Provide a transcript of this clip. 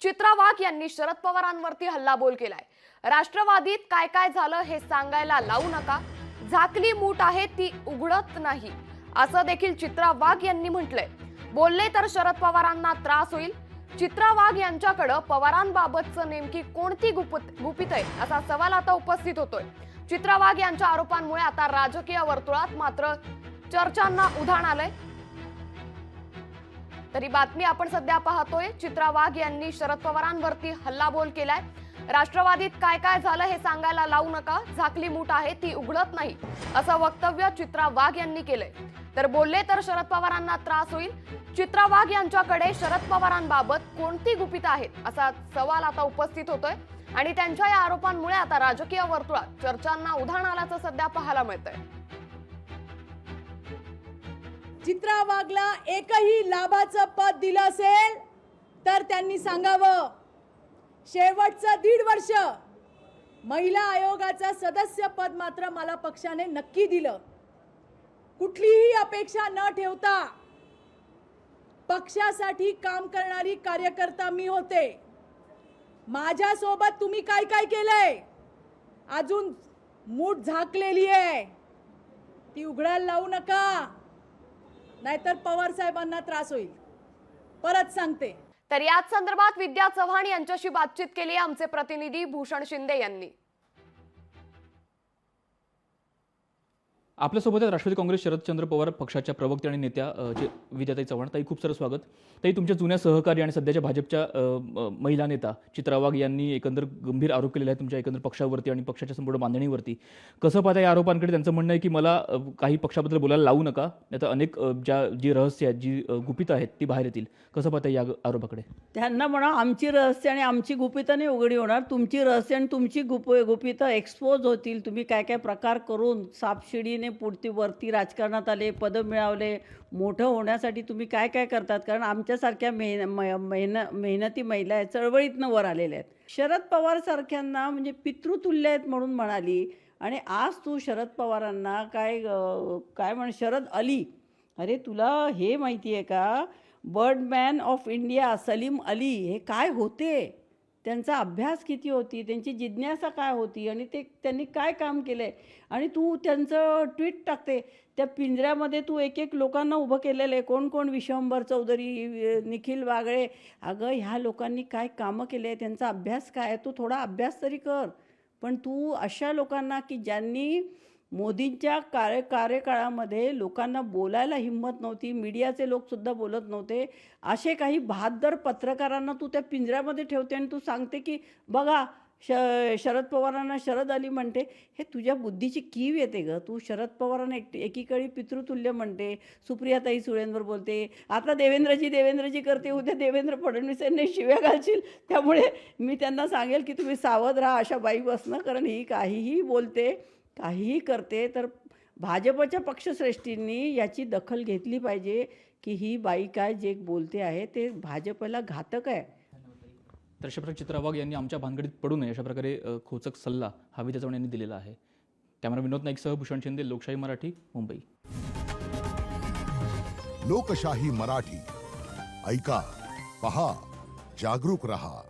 चित्रा वाघ यांनी शरद पवारांवरती हल्लाबोल केलाय। राष्ट्रवादीत काय काय झालं हे सांगायला लावू नका, झाकली मूठ आहे ती उघडत नाही असं देखील चित्रा वाघ यांनी म्हटलंय। बोलले तर शरद पवारांना त्रास होईल। चित्रा वाघ यांच्याकडे पवारांबाबतचं नेमकी कोणती गुपित आहे असा सवाल आता उपस्थित होतोय। चित्रा वाघ यांच्या आरोपांमुळे आता राजकीय वर्तुळात मात्र चर्चांना उधाण आलंय। तरी बातमी आपण सध्या पाहतोय, चित्रा वाघ यांनी शरद पवारांवरती हल्लाबोल केलाय। राष्ट्रवादीत काय काय झालं हे सांगायला लावू नका, झाकली मूठ आहे ती उघडत नाही असं वक्तव्य चित्रा वाघ यांनी केलंय। तर बोलले तर शरद पवारांना त्रास होईल। चित्रा वाघ यांच्याकडे शरद पवारांबाबत कोणती गुपित आहेत असा सवाल आता उपस्थित होतोय आणि त्यांच्या या आरोपांमुळे आता राजकीय वर्तुळात चर्चांना उधाण आल्याचं सध्या पाहायला मिळतंय। चित्रा वाघला एकही लाभाचं पद दिलं असेल तर त्यांनी सांगावं। शेवटचं 1.5 वर्ष महिला आयोगाचं सदस्य पद मात्र मला पक्षाने नक्की दिलं। कुठलीही अपेक्षा न ठेवता पक्षासाठी काम करणारी कार्यकर्ता मी होते। माझ्या सोबत तुम्ही काय काय केलंय, अजून मूठ झाकलेली आहे ती उघडायला लावू नका, नाहीतर पवार साहेबांना त्रास होईल। परत सांगते। तर याच संदर्भात विद्या चव्हाण यांच्याशी बातचीत केली आमचे प्रतिनिधी भूषण शिंदे यांनी। आपल्यासोबत राष्ट्रवादी काँग्रेस शरदचंद्र पवार पक्षाच्या प्रवक्ते आणि नेत्या विद्याताई चव्हाण। ताई, खूप सारं स्वागत। ताई, तुमच्या जुन्या सहकारी आणि सध्याच्या भाजपच्या महिला नेता चित्रा वाघ यांनी एकंदर गंभीर आरोप केलेला आहे तुमच्या एकंदर पक्षावरती आणि पक्षाच्या संपूर्ण बांधणीवरती। कसं पाहता या आरोपांकडे? त्यांचं म्हणणं आहे की मला काही पक्षाबद्दल बोलायला लावू नका, नाही तर अनेक जी रहस्य आहेत, जी गुपितं आहेत ती बाहेर येतील। कसं पाहता या आरोपाकडे? त्यांना म्हणा आमची रहस्य आणि आमची गुपितं नाही उघडी होणार, तुमची रहस्य आणि तुमची गुपितं एक्सपोज होतील। तुम्ही काय काय प्रकार करून सापशिडीने पुढती वरती राजकारणात आले, पदं मिळवले, मोठं होण्यासाठी तुम्ही काय काय करतात। कारण आमच्यासारख्या मेहनती महिला आहेत, चळवळीतनं वर आलेल्या आहेत। शरद पवार सारख्यांना म्हणजे पितृतुल्य आहेत म्हणून म्हणाली आणि आज तू शरद पवारांना काय म्हण शरद अली, अरे तुला हे माहिती आहे का, Birdman of India Salim Ali हे काय होते, त्यांचा अभ्यास किती होती, त्यांची जिज्ञासा काय होती आणि त्यांनी काय काम केलं आहे। आणि तू त्यांचं ट्विट टाकते, त्या पिंजऱ्यामध्ये तू एक एक लोकांना उभं केलेलं आहे, कोण कोण, विश्वंभर चौधरी, निखिल वागळे। अगं ह्या लोकांनी काय कामं केले आहे, त्यांचा अभ्यास काय आहे, तू थोडा अभ्यास तरी कर। पण तू अशा लोकांना की ज्यांनी मोदींच्या कार्यकाळामध्ये लोकांना बोलायला हिंमत नव्हती, मीडियाचे लोकसुद्धा बोलत नव्हते, असे काही बहादर पत्रकारांना तू त्या पिंजऱ्यामध्ये ठेवते आणि तू सांगते की बघा शरद पवारांना शरद अली म्हणते। हे तुझ्या बुद्धीची कीव येते ग। तू शरद पवारांना एकीकडे पितृतुल्य म्हणते, सुप्रियाताई सुळेंवर बोलते, आता देवेंद्रजी करते, उद्या देवेंद्र फडणवीस यांनी शिव्या घालशील। त्यामुळे मी त्यांना सांगेल की तुम्ही सावध राहा अशा बाईपासनं, कारण ही काहीही बोलते, काहीही करते। तर भाजपच्या पक्षश्रेष्ठींनी याची दखल घेतली पाहिजे की ही बाई काय जे बोलते आहे ते भाजपला घातक आहे। तर अशा प्रकारे चित्रा वाघ यांनी आमच्या भानगडीत पडू नये अशा प्रकारे खोचक सल्ला हा विद्या चव्हाण यांनी दिलेला आहे। कॅमेरा विनोद नाईकसह भूषण शिंदे, लोकशाही मराठी, मुंबई। लोकशाही मराठी, ऐका, पहा, जागरूक रहा।